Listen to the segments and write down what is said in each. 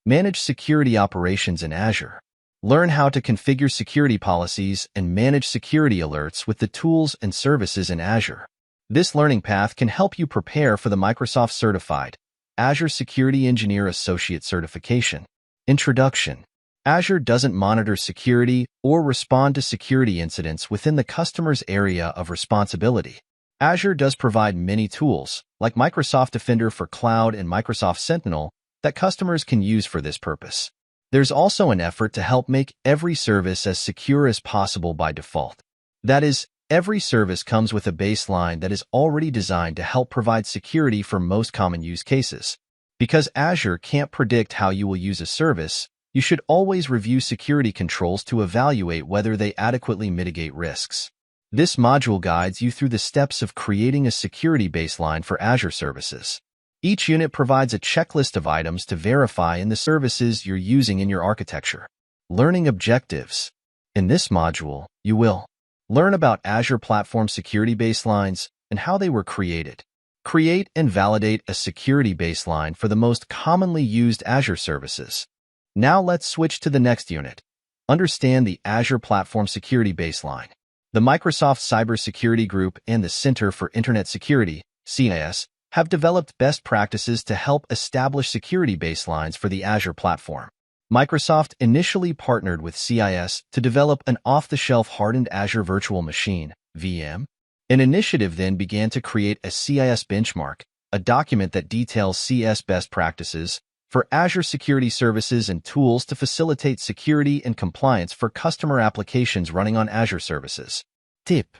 Manage security operations in Azure. Learn how to configure security policies and manage security alerts with the tools and services in Azure. This learning path can help you prepare for the Microsoft Certified Azure Security Engineer Associate Certification. Introduction. Azure doesn't monitor security or respond to security incidents within the customer's area of responsibility. Azure does provide many tools, like Microsoft Defender for Cloud and Microsoft Sentinel, that customers can use for this purpose. There's also an effort to help make every service as secure as possible by default. That is, every service comes with a baseline that is already designed to help provide security for most common use cases. Because Azure can't predict how you will use a service, you should always review security controls to evaluate whether they adequately mitigate risks. This module guides you through the steps of creating a security baseline for Azure services. Each unit provides a checklist of items to verify in the services you're using in your architecture. Learning objectives. In this module, you will learn about Azure Platform Security Baselines and how they were created. Create and validate a security baseline for the most commonly used Azure services. Now let's switch to the next unit. Understand the Azure Platform Security Baseline. The Microsoft Cybersecurity Group and the Center for Internet Security, CIS, have developed best practices to help establish security baselines for the Azure platform. Microsoft initially partnered with CIS to develop an off-the-shelf hardened Azure Virtual Machine, VM. An initiative then began to create a CIS benchmark, a document that details CIS best practices for Azure security services and tools to facilitate security and compliance for customer applications running on Azure services. Tip: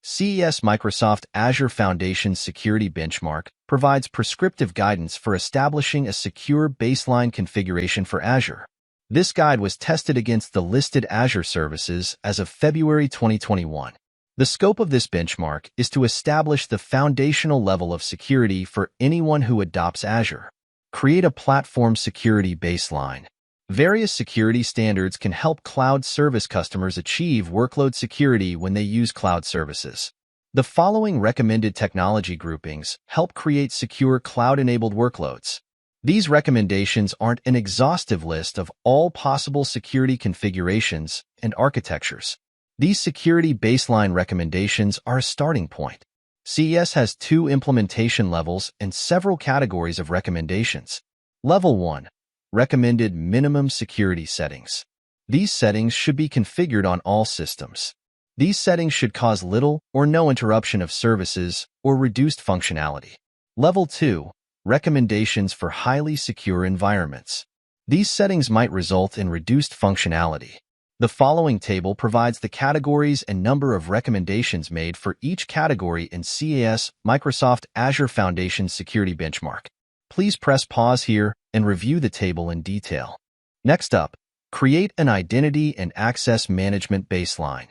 CES Microsoft Azure Foundation Security Benchmark provides prescriptive guidance for establishing a secure baseline configuration for Azure. This guide was tested against the listed Azure services as of February 2021. The scope of this benchmark is to establish the foundational level of security for anyone who adopts Azure. Create a platform security baseline. Various security standards can help cloud service customers achieve workload security when they use cloud services. The following recommended technology groupings help create secure cloud-enabled workloads. These recommendations aren't an exhaustive list of all possible security configurations and architectures. These security baseline recommendations are a starting point. CES has 2 implementation levels and several categories of recommendations. Level 1. Recommended minimum security settings. These settings should be configured on all systems. These settings should cause little or no interruption of services or reduced functionality. Level 2. Recommendations for highly secure environments. These settings might result in reduced functionality. The following table provides the categories and number of recommendations made for each category in CES Microsoft Azure Foundation Security Benchmark. Please press pause here and review the table in detail. Next up, create an identity and access management baseline.